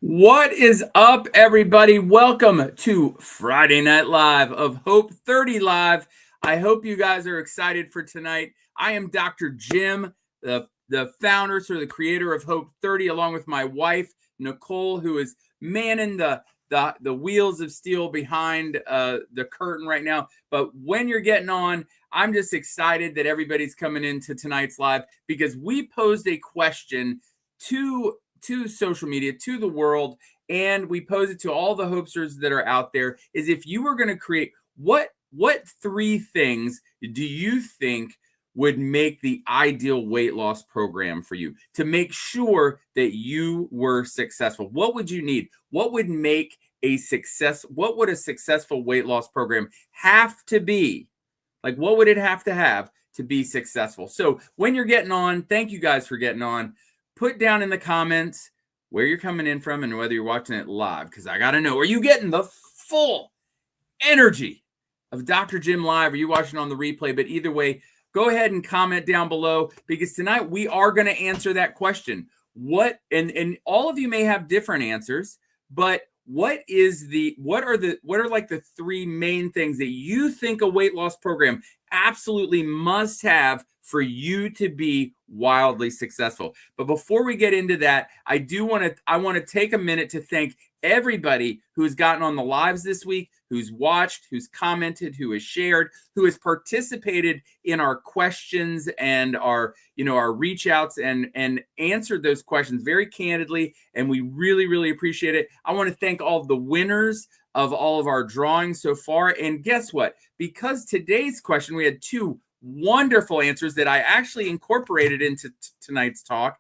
What is up, everybody? Welcome to Friday Night Live of Hope 30 Live. I hope you guys are excited for tonight. I am Dr. Jim, the founder, sort of the creator of Hope 30, along with my wife, Nicole, who is manning the wheels of steel behind the curtain right now. But when you're getting on, I'm just excited that everybody's coming into tonight's live because we posed a question to social media, to the world, and we pose it to all the hopesters that are out there, is if you were going to create, what three things do you think would make the ideal weight loss program for you to make sure that you were successful? What would you need? What would make a success? What would a successful weight loss program have to be? Like, what would it have to be successful? So when you're getting on, thank you guys for getting on. Put down in the comments where you're coming in from and whether you're watching it live, because I got to know, are you getting the full energy of Dr. Jim Live? Are you watching on the replay? But either way, go ahead and comment down below, because tonight we are going to answer that question. And all of you may have different answers, but what are like the three main things that you think a weight loss program absolutely must have for you to be wildly successful? But before we get into that, I want to take a minute to thank everybody who's gotten on the lives this week, who's watched, who's commented, who has shared, who has participated in our questions and our reach outs and answered those questions very candidly. And we really, really appreciate it. I want to thank all of the winners of all of our drawings so far. And guess what? Because today's question, we had two wonderful answers that I actually incorporated into tonight's talk.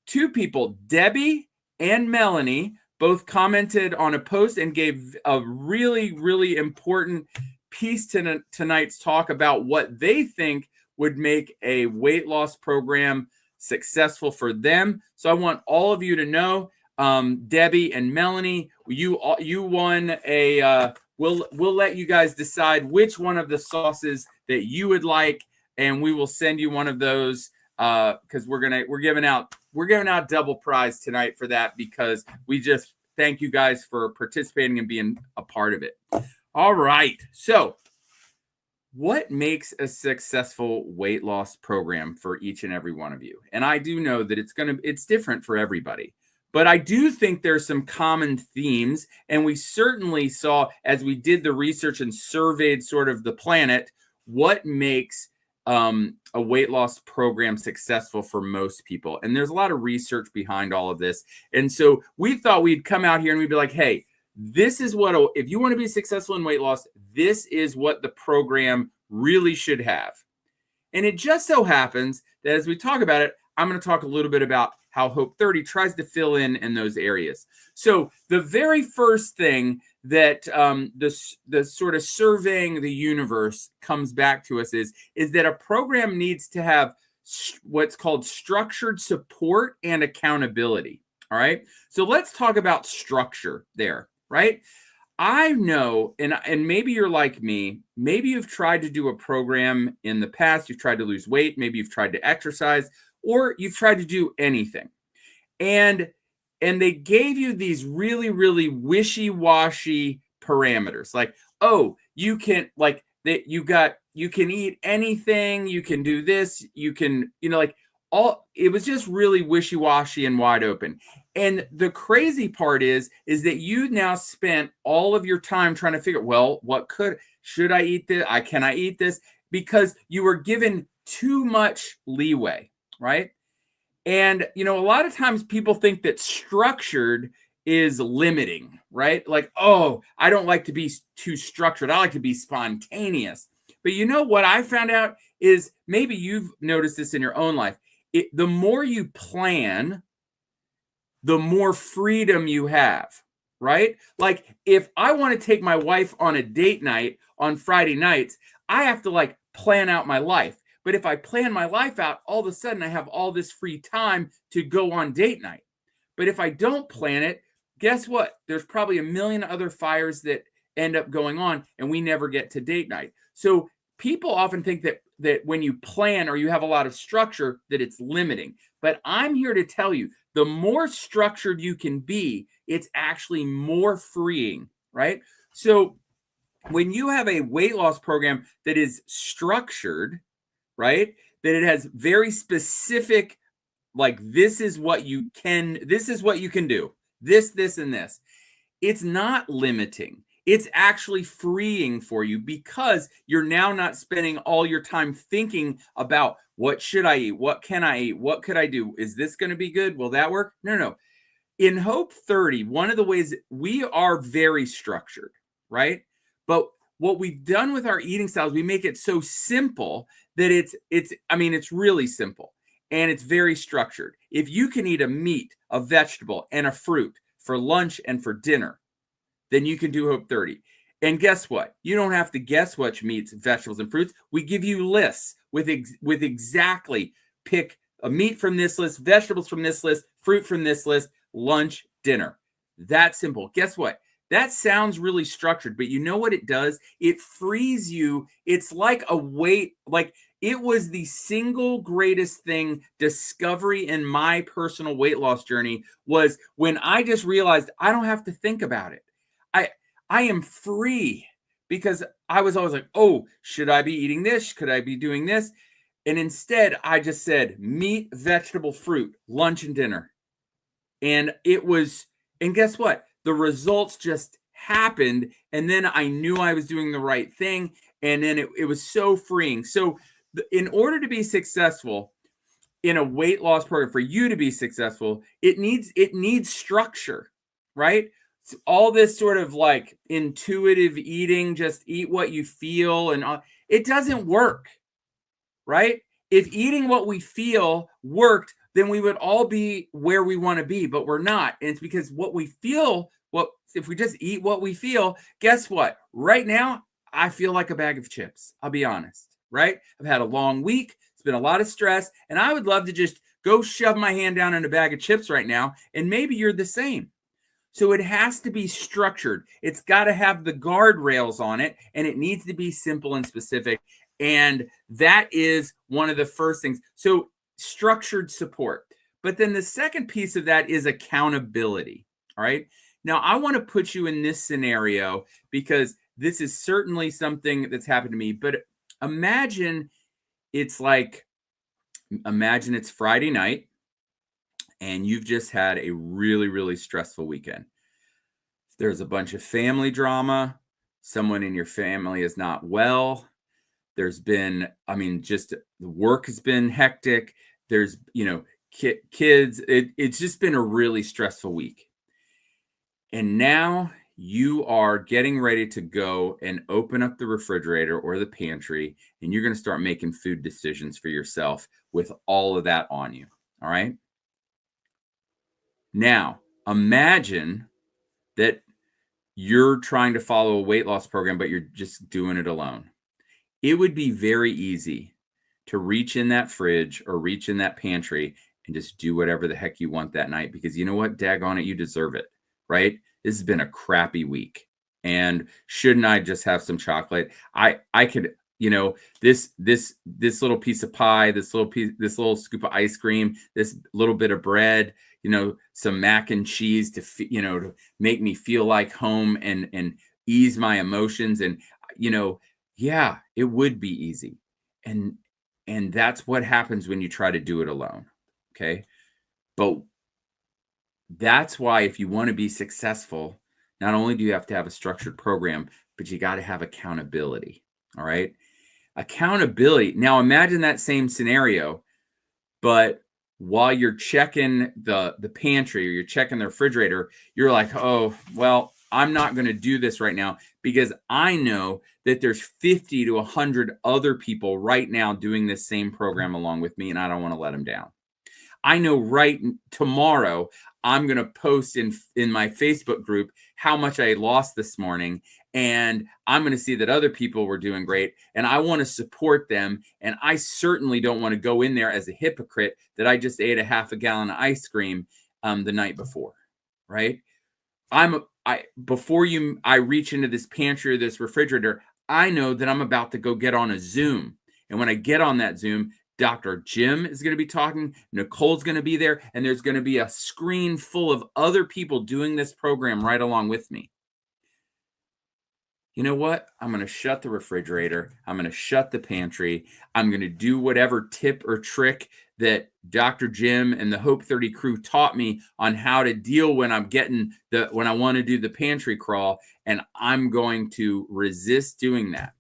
Two people, Debbie and Melanie, both commented on a post and gave a really, really important piece to tonight's talk about what they think would make a weight loss program successful for them. So I want all of you to know, Debbie and Melanie, you won a we'll let you guys decide which one of the sauces that you would like, and we will send you one of those, because we're giving out double prize tonight for that, because we just thank you guys for participating and being a part of it. All right, so what makes a successful weight loss program for each and every one of you? And I do know that it's different for everybody, but I do think there's some common themes, and we certainly saw, as we did the research and surveyed sort of the planet, what makes a weight loss program successful for most people. And there's a lot of research behind all of this. And so we thought we'd come out here and we'd be like, hey, this is what, if you want to be successful in weight loss, this is what the program really should have. And it just so happens that as we talk about it, I'm going to talk a little bit about how Hope 30 tries to fill in those areas. So the very first thing that the sort of surveying the universe comes back to us is that a program needs to have what's called structured support and accountability. All right. So let's talk about structure there, right? I know, and maybe you're like me, maybe you've tried to do a program in the past, you've tried to lose weight, maybe you've tried to exercise, or you've tried to do anything. And they gave you these really, really wishy-washy parameters. Like, oh, you can you can eat anything, you can do this, you can, it was just really wishy-washy and wide open. And the crazy part is that you now spent all of your time trying to figure, well, should I eat this? Can I eat this? Because you were given too much leeway, right? And, a lot of times people think that structured is limiting, right? Like, oh, I don't like to be too structured. I like to be spontaneous. But what I found out is, maybe you've noticed this in your own life. The more you plan, the more freedom you have, right? Like, if I want to take my wife on a date night on Friday nights, I have to plan out my life. But if I plan my life out, all of a sudden I have all this free time to go on date night. But if I don't plan it, guess what? There's probably a million other fires that end up going on, and we never get to date night. So people often think that when you plan or you have a lot of structure, that it's limiting. But I'm here to tell you the more structured you can be, it's actually more freeing, right? So when you have a weight loss program that is structured, right? That it has very specific, like this is what you can do. This, and this. It's not limiting. It's actually freeing for you because you're now not spending all your time thinking about what should I eat? What can I eat? What could I do? Is this going to be good? Will that work? No. In Hope 30, one of the ways we are very structured, right? But what we've done with our eating styles, we make it so simple that it's really simple and it's very structured. If you can eat a meat, a vegetable, and a fruit for lunch and for dinner, then you can do Hope 30. And guess what? You don't have to guess which meats, vegetables, and fruits. We give you lists with exactly pick a meat from this list, vegetables from this list, fruit from this list, lunch, dinner. That simple. Guess what? That sounds really structured, but you know what it does? It frees you. It's like a weight, like it was the single greatest discovery in my personal weight loss journey was when I just realized I don't have to think about it. I am free because I was always like, oh, should I be eating this? Could I be doing this? And instead, I just said meat, vegetable, fruit, lunch and dinner. And guess what? The results just happened. And then I knew I was doing the right thing. And then it was so freeing. So in order to be successful in a weight loss program, for you to be successful, it needs structure, right? All this sort of like intuitive eating, just eat what you feel, and it doesn't work, right? If eating what we feel worked, then we would all be where we want to be, but we're not. And it's because what we feel, if we just eat what we feel, guess what? Right now, I feel like a bag of chips. I'll be honest, right? I've had a long week. It's been a lot of stress, and I would love to just go shove my hand down in a bag of chips right now, and maybe you're the same. So it has to be structured. It's got to have the guardrails on it, and it needs to be simple and specific. And that is one of the first things. So structured support. But then the second piece of that is accountability. All right. Now, I want to put you in this scenario because this is certainly something that's happened to me. But imagine it's Friday night and you've just had a really, really stressful weekend. There's a bunch of family drama. Someone in your family is not well. There's been, just the work has been hectic. There's, kids. It's just been a really stressful week. And now you are getting ready to go and open up the refrigerator or the pantry, and you're going to start making food decisions for yourself with all of that on you. All right. Now, imagine that you're trying to follow a weight loss program, but you're just doing it alone. It would be very easy to reach in that fridge or reach in that pantry and just do whatever the heck you want that night, because you know what? Daggone it, you deserve it, right? This has been a crappy week. And shouldn't I just have some chocolate? I could, this little piece of pie, this little scoop of ice cream, this little bit of bread, some mac and cheese to make me feel like home and ease my emotions. And, yeah, it would be easy. And that's what happens when you try to do it alone. Okay. But that's why if you want to be successful, not only do you have to have a structured program, but you got to have accountability. All right. Accountability. Now imagine that same scenario, but while you're checking the pantry or you're checking the refrigerator, you're like, oh, well, I'm not going to do this right now because I know that there's 50 to 100 other people right now doing this same program along with me, and I don't want to let them down. I know tomorrow I'm going to post in my Facebook group how much I lost this morning, and I'm going to see that other people were doing great, and I want to support them. And I certainly don't want to go in there as a hypocrite that I just ate a half a gallon of ice cream the night before, right? Before I reach into this pantry or this refrigerator, I know that I'm about to go get on a Zoom. And when I get on that Zoom, Dr. Jim is going to be talking. Nicole's going to be there. And there's going to be a screen full of other people doing this program right along with me. You know what? I'm going to shut the refrigerator. I'm going to shut the pantry. I'm going to do whatever tip or trick that Dr. Jim and the Hope 30 crew taught me on how to deal when when I want to do the pantry crawl, and I'm going to resist doing that.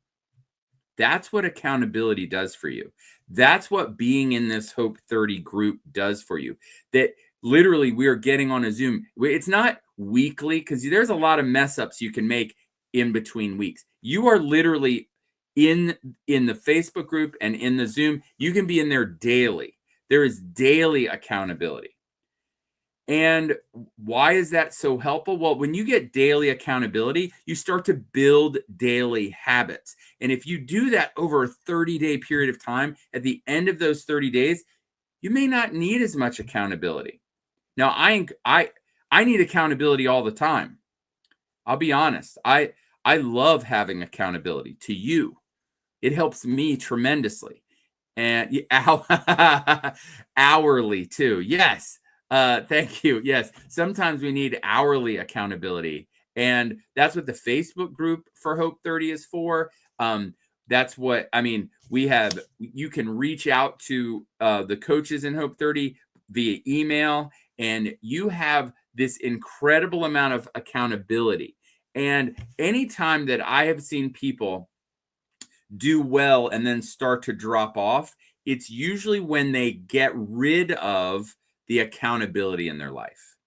That's what accountability does for you. That's what being in this Hope 30 group does for you. That literally we are getting on a Zoom. It's not weekly because there's a lot of mess ups you can make in between weeks. You are literally in the Facebook group and in the Zoom. You can be in there daily. There is daily accountability. And why is that so helpful? Well, when you get daily accountability, you start to build daily habits. And if you do that over a 30-day period of time, at the end of those 30 days, you may not need as much accountability. Now, I need accountability all the time. I'll be honest. I love having accountability to you. It helps me tremendously. And hourly too. Yes. Thank you. Yes. Sometimes we need hourly accountability. And that's what the Facebook group for Hope 30 is for. That's what, I mean, you can reach out to the coaches in Hope 30 via email, and you have this incredible amount of accountability. And anytime that I have seen people do well and then start to drop off, it's usually when they get rid of the accountability in their life.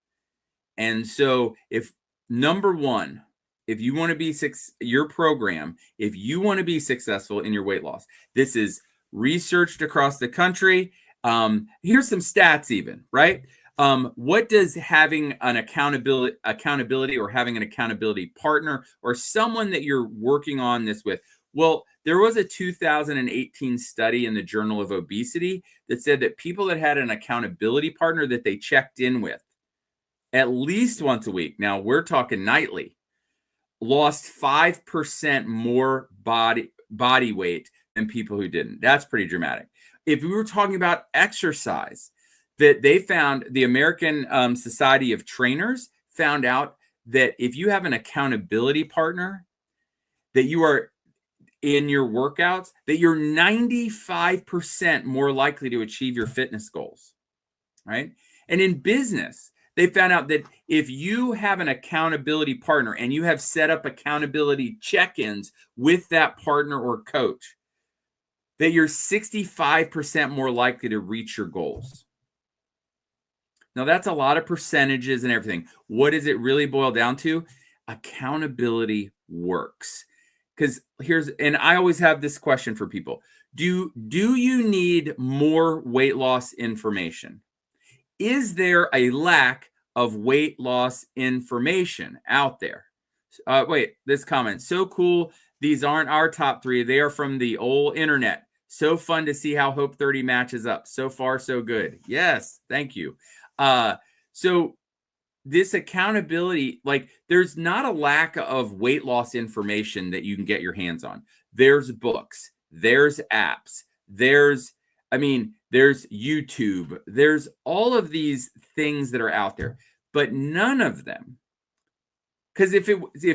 And so number one, if you want to be your program, if you want to be successful in your weight loss, this is researched across the country. Here's some stats even, right? What does having an accountability or having an accountability partner or someone that you're working on this with? Well, there was a 2018 study in the Journal of Obesity that said that people that had an accountability partner that they checked in with at least once a week, now we're talking nightly, lost 5% more body weight than people who didn't. That's pretty dramatic. If we were talking about exercise, that they found, the American Society of Trainers found out that if you have an accountability partner, that you are in your workouts, that you're 95% more likely to achieve your fitness goals, right? And in business, they found out that if you have an accountability partner and you have set up accountability check-ins with that partner or coach, that you're 65% more likely to reach your goals. Now, that's a lot of percentages and everything. What does it really boil down to? Accountability works. Because and I always have this question for people. Do you need more weight loss information? Is there a lack of weight loss information out there? Wait, this comment. So cool. These aren't our top 3. They are from the old internet. So fun to see how Hope 30 matches up. So far, so good. Yes, thank you. So this accountability, like there's not a lack of weight loss information that you can get your hands on. There's books, there's apps, there's YouTube, there's all of these things that are out there, but none of them, because if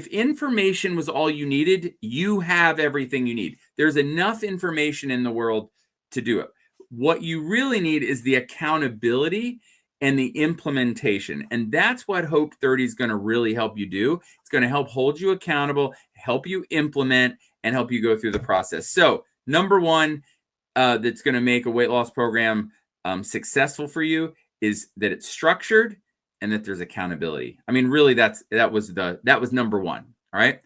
information was all you needed, you have everything you need. There's enough information in the world to do it. What you really need is the accountability and the implementation. And that's what Hope 30 is going to really help you do. It's going to help hold you accountable, help you implement, and help you go through the process. So number one, that's going to make a weight loss program successful for you is that it's structured and that there's accountability. I mean, really, that was number one. All right.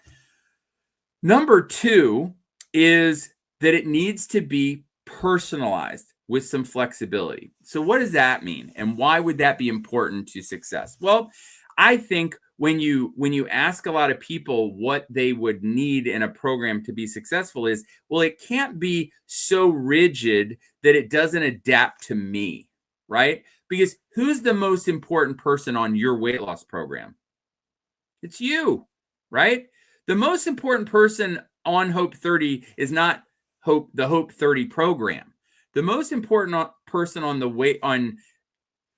Number 2 is that it needs to be personalized with some flexibility. So what does that mean? And why would that be important to success? Well, I think when you ask a lot of people what they would need in a program to be successful is, well, it can't be so rigid that it doesn't adapt to me, right? Because who's the most important person on your weight loss program? It's you, right? The most important person on Hope 30 is not the Hope 30 program. the most important person on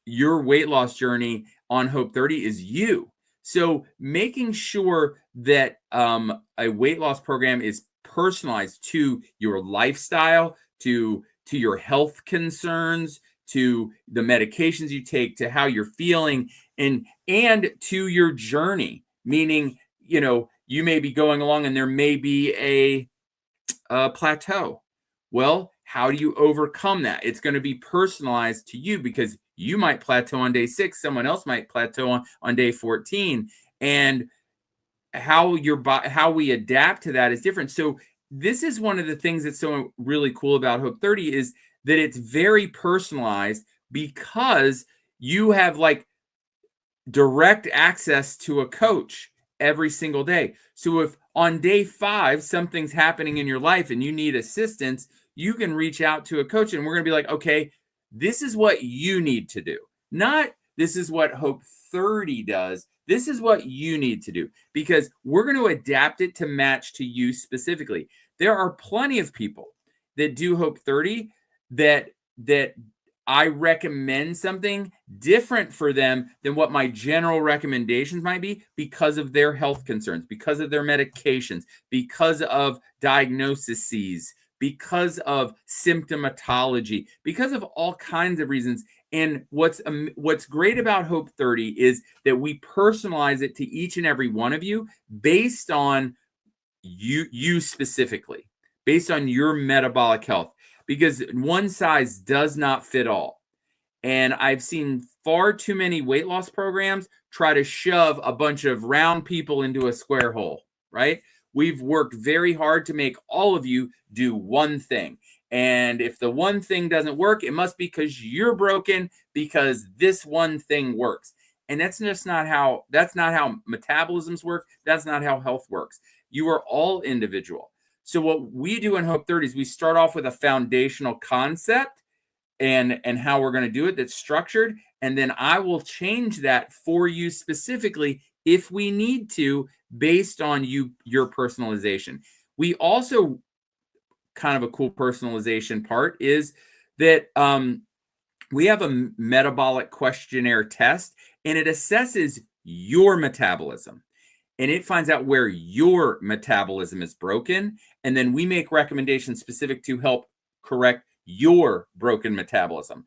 your weight loss journey on Hope 30 is you. So making sure that a weight loss program is personalized to your lifestyle, to your health concerns, to the medications you take, to how you're feeling, and to your journey. Meaning, you may be going along and there may be a plateau. Well, how do you overcome that? It's going to be personalized to you, because you might plateau on day 6, someone else might plateau on day 14, and how we adapt to that is different. So this is one of the things that's so really cool about Hope 30 is that it's very personalized, because you have like direct access to a coach every single day. So if on day 5 something's happening in your life and you need assistance, you can reach out to a coach, and we're going to be like, okay, this is what you need to do. Not this is what Hope 30 does. This is what you need to do, because we're going to adapt it to match to you specifically. There are plenty of people that do Hope 30 that I recommend something different for them than what my general recommendations might be, because of their health concerns, because of their medications, because of diagnoses, because of symptomatology, because of all kinds of reasons. And what's great about Hope 30 is that we personalize it to each and every one of you based on you specifically, based on your metabolic health, because one size does not fit all. And I've seen far too many weight loss programs try to shove a bunch of round people into a square hole, right? We've worked very hard to make all of you do one thing. And if the one thing doesn't work, it must be because you're broken, because this one thing works. And that's not how metabolisms work. That's not how health works. You are all individual. So what we do in Hope 30 is we start off with a foundational concept and how we're going to do it that's structured, and then I will change that for you specifically if we need to, based on your personalization. We also, kind of a cool personalization part is that we have a metabolic questionnaire test, and it assesses your metabolism. And it finds out where your metabolism is broken. And then we make recommendations specific to help correct your broken metabolism.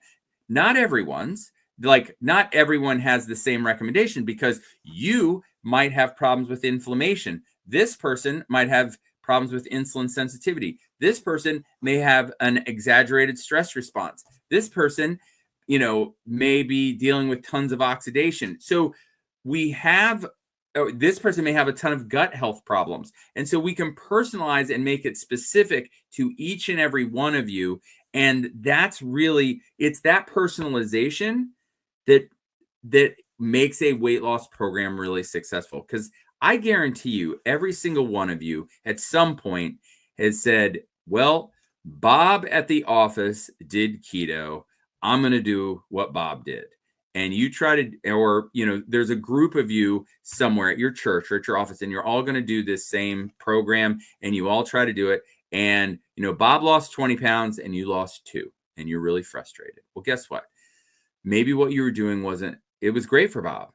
Not everyone has the same recommendation, because you might have problems with inflammation. This person might have problems with insulin sensitivity. This person may have an exaggerated stress response. This person, may be dealing with tons of oxidation. So this person may have a ton of gut health problems. And so we can personalize and make it specific to each and every one of you. And it's that personalization that makes a weight loss program really successful. Because I guarantee you, every single one of you at some point has said, well, Bob at the office did keto. I'm going to do what Bob did. And you try to, or, there's a group of you somewhere at your church or at your office, and you're all going to do this same program, and you all try to do it. And, Bob lost 20 pounds and you lost 2, and you're really frustrated. Well, guess what? Maybe what you were doing it was great for Bob,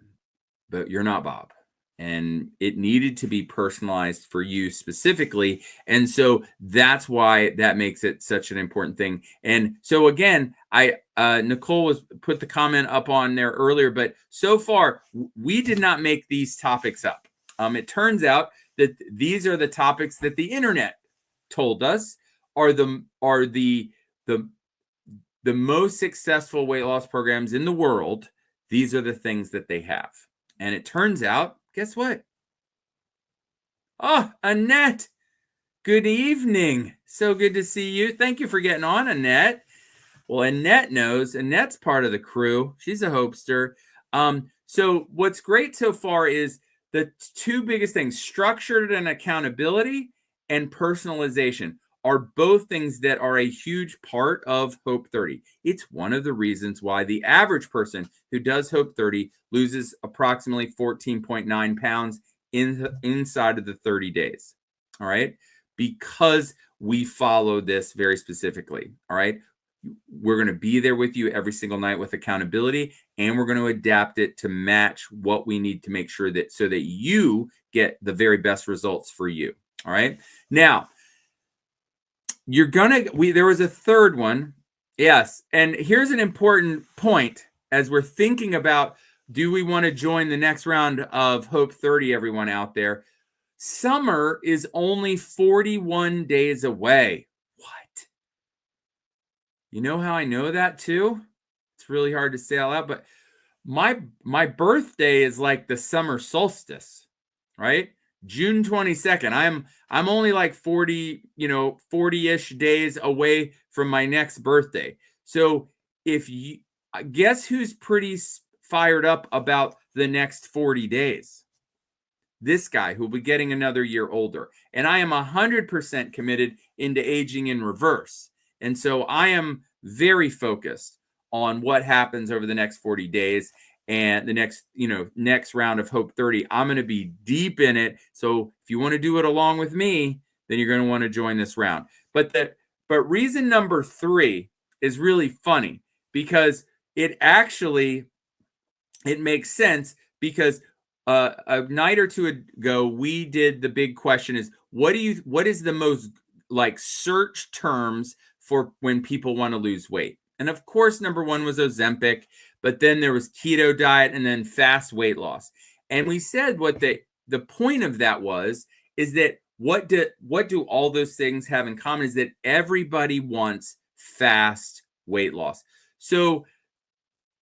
but you're not Bob. And it needed to be personalized for you specifically. And so that's why that makes it such an important thing. And so again, Nicole was put the comment up on there earlier, but so far we did not make these topics up. It turns out that these are the topics that the internet told us are the most successful weight loss programs in the world. These are the things that they have. And it turns out, guess what? Oh, Annette. Good evening. So good to see you. Thank you for getting on, Annette. Well, Annette knows. Annette's part of the crew. She's a hopester. So what's great so far is the 2 biggest things, structured and accountability and personalization, are both things that are a huge part of Hope 30. It's one of the reasons why the average person who does Hope 30 loses approximately 14.9 pounds inside of the 30 days. All right. Because we follow this very specifically. All right. We're going to be there with you every single night with accountability, and we're going to adapt it to match what we need to make sure that so that you get the very best results for you. All right. Now, there was a third one. Yes. And here's an important point as we're thinking about, do we want to join the next round of Hope 30, everyone out there? Summer is only 41 days away. What? You know how I know that too? It's really hard to say out loud, but my birthday is like the summer solstice, right? June 22nd. I'm only like 40-ish days away from my next birthday. So if you guess who's pretty fired up about the next 40 days? This guy who'll be getting another year older. And I am 100% committed into aging in reverse. And so I am very focused on what happens over the next 40 days and the next round of Hope 30. I'm going to be deep in it. So if you want to do it along with me, then you're going to want to join this round. But reason number 3 is really funny because it makes sense because a night or two ago, we did the big question is what is the most like search terms for when people want to lose weight? And of course, number 1 was Ozempic, but then there was keto diet and then fast weight loss. And we said what the point of that is that what do all those things have in common is that everybody wants fast weight loss. So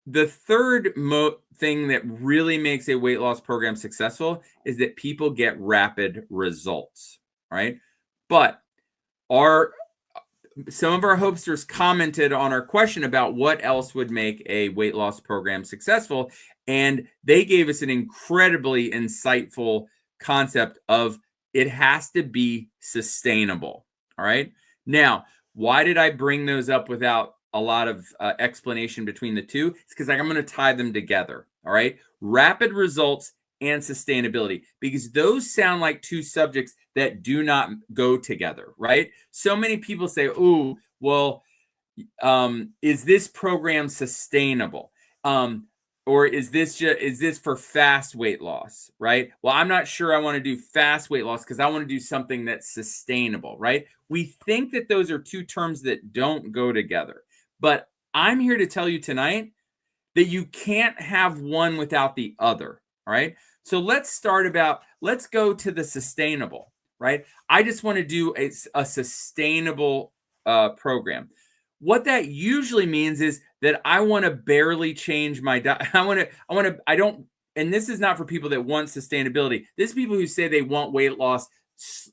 the third thing that really makes a weight loss program successful is that people get rapid results, right? But some of our hopesters commented on our question about what else would make a weight loss program successful, and they gave us an incredibly insightful concept of it has to be sustainable, all right? Now, why did I bring those up without a lot of explanation between the two? It's because I'm going to tie them together. All right. Rapid results and sustainability, because those sound like two subjects that do not go together. Right. So many people say, oh, well, is this program sustainable? Or is this for fast weight loss? Right. Well, I'm not sure I want to do fast weight loss because I want to do something that's sustainable. Right. We think that those are two terms that don't go together. But I'm here to tell you tonight that you can't have one without the other, all right? So let's go to the sustainable, right? I just want to do a sustainable program. What that usually means is that I want to barely change my diet. And this is not for people that want sustainability. This is people who say they want weight loss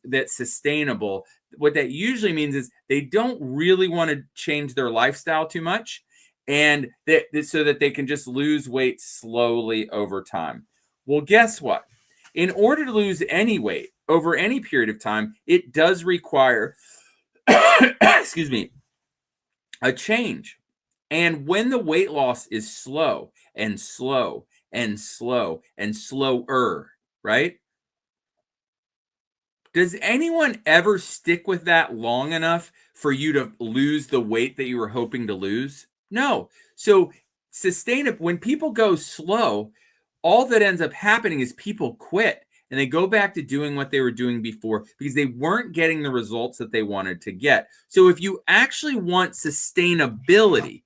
that's sustainable. What that usually means is they don't really want to change their lifestyle too much, and so that they can just lose weight slowly over time. Well, guess what? In order to lose any weight over any period of time, it does require, excuse me, a change. And when the weight loss is slow and slow and slow and slower, right? Does anyone ever stick with that long enough for you to lose the weight that you were hoping to lose? No. So when people go slow, all that ends up happening is people quit and they go back to doing what they were doing before because they weren't getting the results that they wanted to get. So if you actually want sustainability,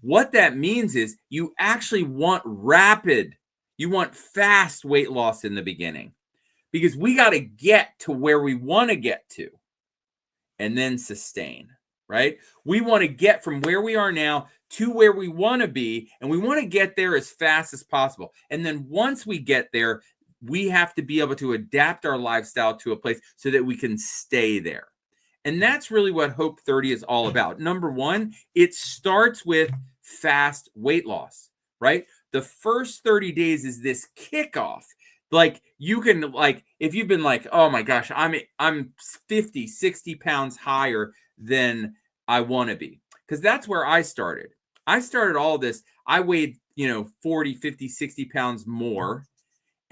what that means is you actually want fast weight loss in the beginning, because we got to get to where we want to get to and then sustain, right? We want to get from where we are now to where we want to be, and we want to get there as fast as possible. And then once we get there, we have to be able to adapt our lifestyle to a place so that we can stay there. And that's really what Hope 30 is all about. Number one, it starts with fast weight loss, right? The first 30 days is this kickoff. Like you can, like, if you've been like, oh my gosh, I'm 50, 60 pounds higher than I want to be. Because that's where I started. I started all this. I weighed, 40, 50, 60 pounds more.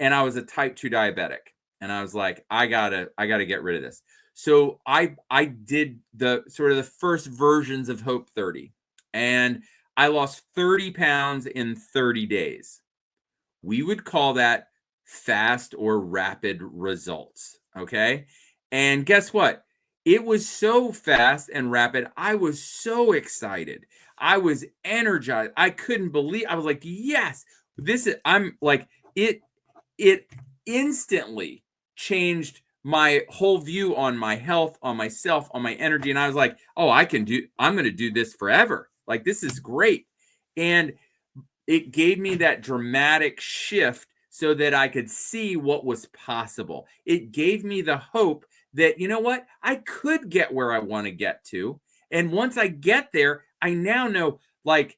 And I was a type 2 diabetic. And I was like, I gotta get rid of this. So I did the sort of the first versions of Hope 30, and I lost 30 pounds in 30 days. We would call that fast or rapid results. Okay. And guess what? It was so fast and rapid. I was so excited. I was energized. I couldn't believe. I was like, yes, this is, I'm like, it instantly changed my whole view on my health, on myself, on my energy. And I was like, oh, I'm going to do this forever. Like, this is great. And it gave me that dramatic shift so that I could see what was possible. It gave me the hope that, you know what, I could get where I want to get to. And once I get there, I now know, like,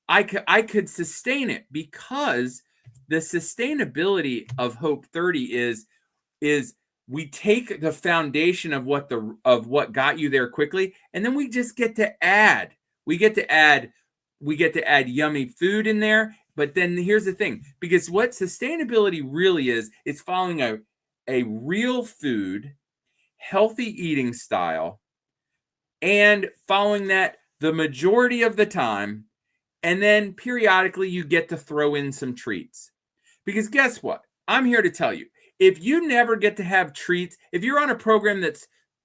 I could sustain it, because the sustainability of Hope 30 is we take the foundation of what got you there quickly, and then we just get to add. We get to add yummy food in there. But then here's the thing, because what sustainability really is, it's following a real food, healthy eating style, and following that the majority of the time. And then periodically you get to throw in some treats. Because guess what? I'm here to tell you, if you never get to have treats, if you're on a program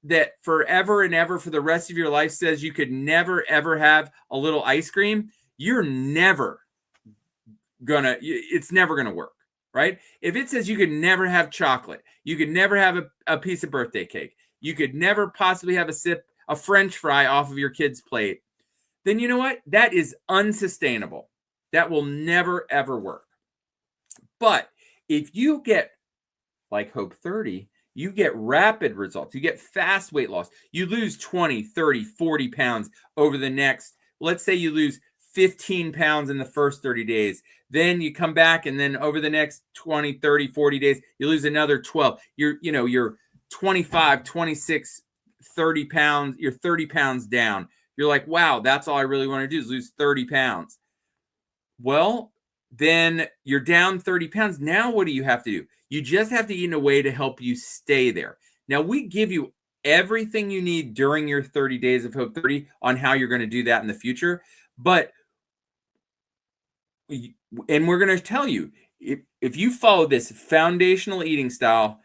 that forever and ever for the rest of your life says you could never ever have a little ice cream, you're never it's never gonna work, right? If it says you could never have chocolate, you could never have a piece of birthday cake, you could never possibly have a French fry off of your kid's plate, then you know what? That is unsustainable. That will never ever work. But if you get, like Hope 30, you get rapid results. You get fast weight loss. You lose 20, 30, 40 pounds over the next, let's say you lose 15 pounds in the first 30 days. Then you come back, and then over the next 20, 30, 40 days, you lose another 12. You're 25, 26, 30 pounds. You're 30 pounds down. You're like, wow, that's all I really want to do is lose 30 pounds. Well, then you're down 30 pounds. Now what do you have to do? You just have to eat in a way to help you stay there. Now, we give you everything you need during your 30 days of Hope 30 on how you're going to do that in the future. And we're going to tell you, if you follow this foundational eating style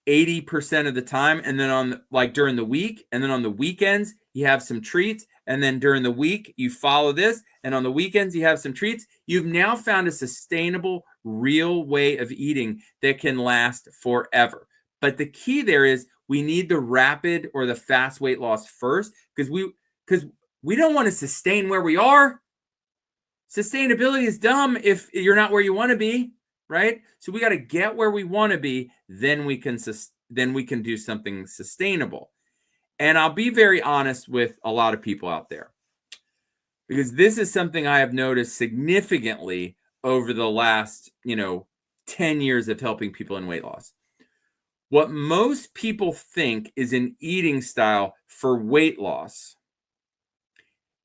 80% of the time, and then during the week, and then on the weekends, you have some treats, and then during the week, you follow this, and on the weekends, you have some treats, you've now found a sustainable, real way of eating that can last forever. But the key there is we need the rapid or the fast weight loss first, because we don't want to sustain where we are. Sustainability is dumb if you're not where you want to be, right? So we got to get where we want to be, then we can do something sustainable. And I'll be very honest with a lot of people out there, because this is something I have noticed significantly over the last, 10 years of helping people in weight loss. What most people think is an eating style for weight loss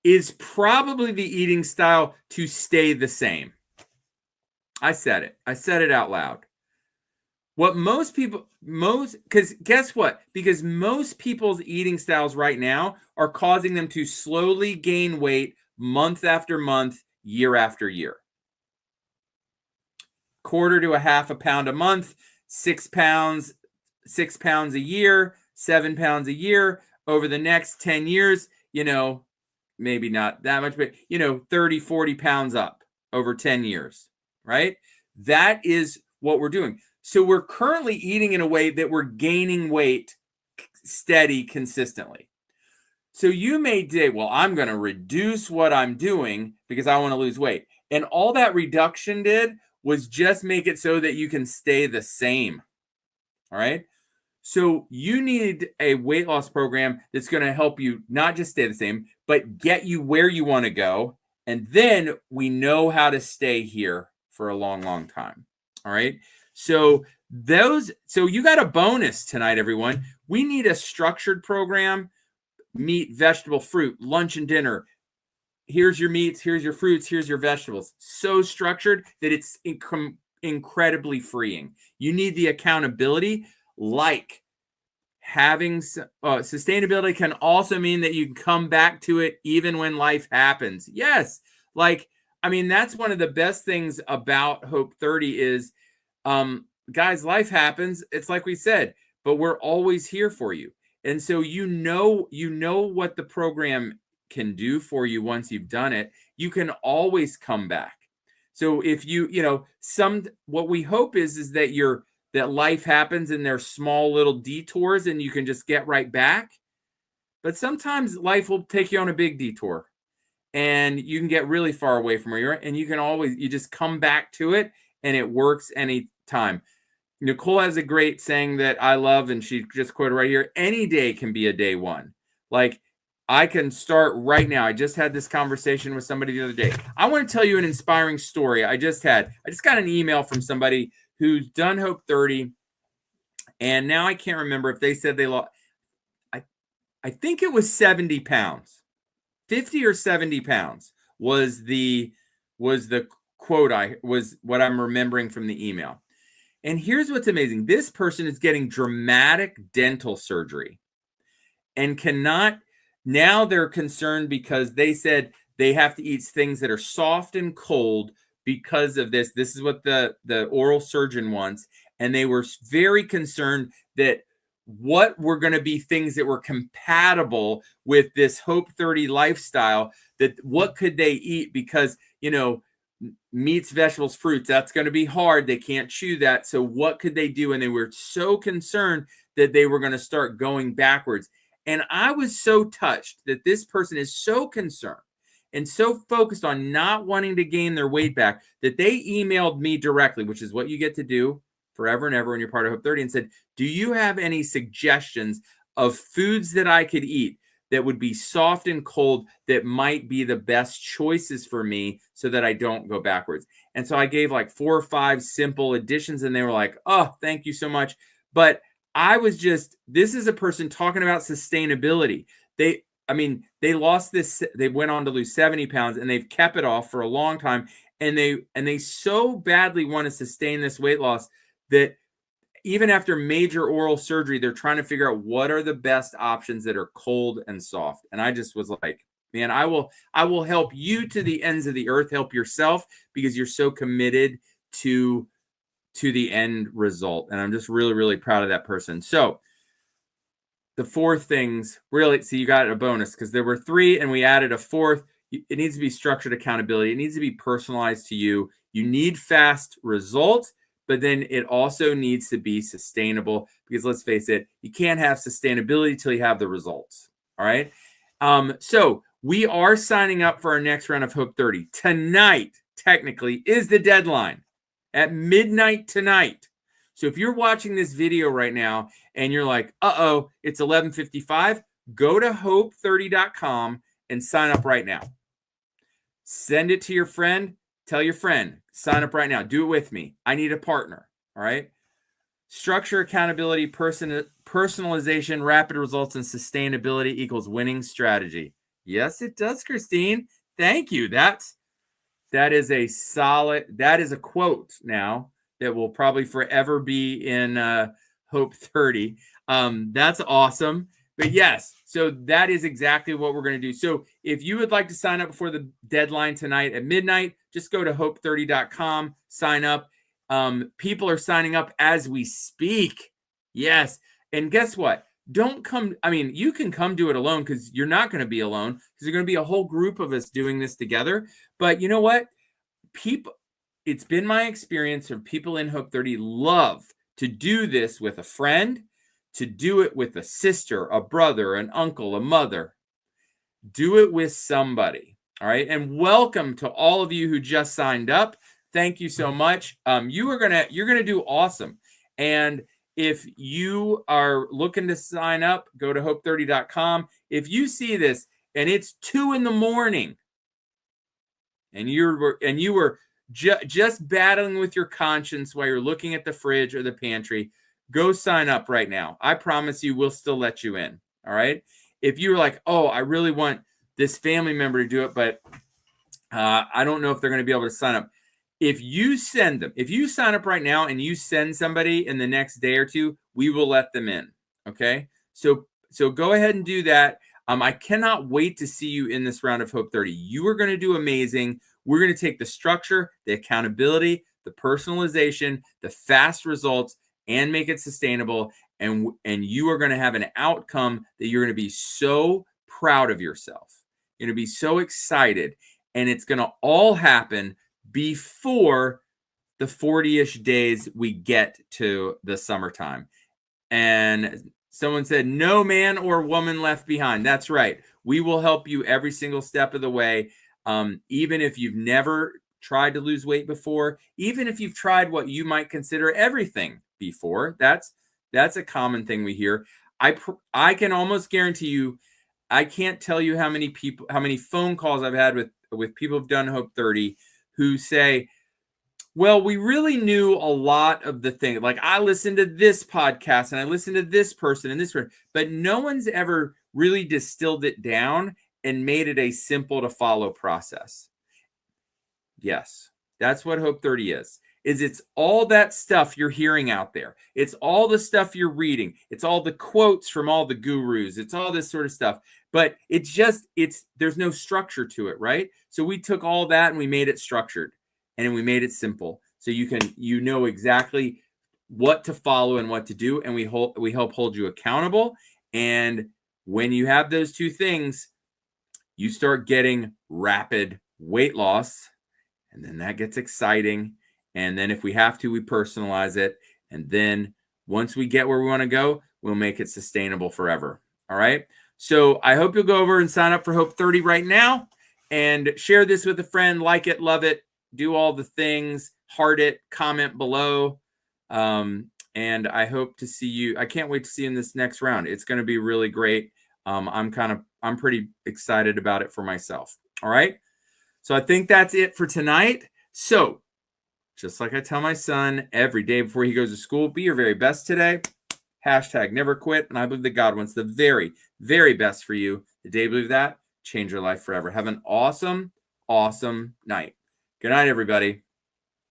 is probably the eating style to stay the same. I said it out loud. What because guess what? Because most people's eating styles right now are causing them to slowly gain weight month after month, year after year. Quarter to a half a pound a month, 6 pounds a year, 7 pounds a year. Over the next 10 years, maybe not that much, but 30, 40 pounds up over 10 years, right? That is what we're doing. So we're currently eating in a way that we're gaining weight steady consistently. So you may say, well, I'm going to reduce what I'm doing because I want to lose weight. And all that reduction did was just make it so that you can stay the same. All right. So you need a weight loss program that's going to help you not just stay the same, but get you where you want to go. And then we know how to stay here for a long, long time. All right. So you got a bonus tonight, everyone. We need a structured program: meat, vegetable, fruit, lunch and dinner. Here's your meats, here's your fruits, here's your vegetables. So structured that it's incredibly freeing. You need the accountability, like having sustainability can also mean that you can come back to it even when life happens. Yes. Like, I mean, that's one of the best things about Hope 30 is, guys, life happens. It's like we said, but we're always here for you. And so you know what the program can do for you once you've done it. You can always come back. So if what we hope is that life happens and there's small little detours and you can just get right back. But sometimes life will take you on a big detour and you can get really far away from where you're at, and you just come back to it and it works anytime. Nicole has a great saying that I love, and she just quoted right here: any day can be a day one. Like, I can start right now. I just had this conversation with somebody the other day. I want to tell you an inspiring story I just got an email from somebody who's done Hope 30, and now I can't remember if they said they lost. I think it was 70 pounds. 50 or 70 pounds was the quote was what I'm remembering from the email. And here's what's amazing. This person is getting dramatic dental surgery and cannot, now they're concerned because they said they have to eat things that are soft and cold because of this. This is what the oral surgeon wants. And they were very concerned that what were going to be things that were compatible with this Hope 30 lifestyle, that what could they eat? Because, meats, vegetables, fruits, that's going to be hard. They can't chew that. So what could they do? And they were so concerned that they were going to start going backwards. And I was so touched that this person is so concerned and so focused on not wanting to gain their weight back that they emailed me directly, which is what you get to do forever and ever when you're part of Hope 30, and said, do you have any suggestions of foods that I could eat that would be soft and cold that might be the best choices for me so that I don't go backwards? And so I gave like 4 or 5 simple additions, and they were like, oh, thank you so much. But this is a person talking about sustainability. They lost this, they went on to lose 70 pounds and they've kept it off for a long time. And they so badly want to sustain this weight loss that even after major oral surgery, they're trying to figure out what are the best options that are cold and soft. And I just was like, man, I will help you to the ends of the earth, help yourself, because you're so committed to the end result. And I'm just really, really proud of that person. So the 4 things, really, so you got a bonus because there were 3 and we added a 4th. It needs to be structured accountability. It needs to be personalized to you. You need fast results, but then it also needs to be sustainable, because let's face it, you can't have sustainability till you have the results. All right. So we are signing up for our next round of Hope 30. Tonight, technically, is the deadline at midnight tonight. So if you're watching this video right now and you're like, uh-oh, it's 11:55, go to hope30.com and sign up right now. Send it to your friend. Tell your friend, sign up right now. Do it with me. I need a partner. All right. Structure, accountability, personalization, rapid results, and sustainability equals winning strategy. Yes, it does, Christine. Thank you. That is a quote now that will probably forever be in Hope 30. That's awesome. But yes, so that is exactly what we're going to do. So if you would like to sign up before the deadline tonight at midnight, just go to hope30.com, sign up. People are signing up as we speak. Yes. And guess what? You can come do it alone, because you're not going to be alone, because there's going to be a whole group of us doing this together. But you know what? It's been my experience of people in Hope 30 love to do this with a friend, to do it with a sister, a brother, an uncle, a mother. Do it with somebody. All right. And welcome to all of you who just signed up. Thank you so much. You're gonna do awesome. And if you are looking to sign up, go to hope30.com. If you see this and it's 2 a.m. and you were just battling with your conscience while you're looking at the fridge or the pantry, go sign up right now. I promise you, we'll still let you in. All right. If you're like, oh, I really want this family member to do it, but I don't know if they're going to be able to sign up. If you sign up right now and you send somebody in the next day or 2, we will let them in. Okay. So go ahead and do that. I cannot wait to see you in this round of Hope 30. You are going to do amazing. We're going to take the structure, the accountability, the personalization, the fast results, and make it sustainable. And you are going to have an outcome that you're going to be so proud of yourself. You're going to be so excited. And it's going to all happen before the 40-ish days we get to the summertime. And someone said, no man or woman left behind. That's right. We will help you every single step of the way. Even if you've never tried to lose weight before, even if you've tried what you might consider everything before, that's a common thing we hear. I can almost guarantee you, I can't tell you how many phone calls I've had with people who've done Hope 30 who say, well, we really knew a lot of the thing. Like, I listened to this podcast and I listened to this person and this person, but no one's ever really distilled it down and made it a simple to follow process. Yes, that's what Hope 30 is. It's all that stuff you're hearing out there. It's all the stuff you're reading. It's all the quotes from all the gurus. It's all this sort of stuff. But there's no structure to it, right? So we took all that and we made it structured and we made it simple. So you know exactly what to follow and what to do. And we help hold you accountable. And when you have those two things, you start getting rapid weight loss. And then that gets exciting. And then if we have to, we personalize it. And then once we get where we want to go, we'll make it sustainable forever. All right. So I hope you'll go over and sign up for Hope 30 right now and share this with a friend. Like it, love it, do all the things, heart it, comment below. And I hope to see you. I can't wait to see you in this next round. It's going to be really great. I'm pretty excited about it for myself. All right. So I think that's it for tonight. So just like I tell my son every day before he goes to school, be your very best today. Hashtag never quit. And I believe that God wants the very, very best for you. The day you believe that, change your life forever. Have an awesome, awesome night. Good night, everybody.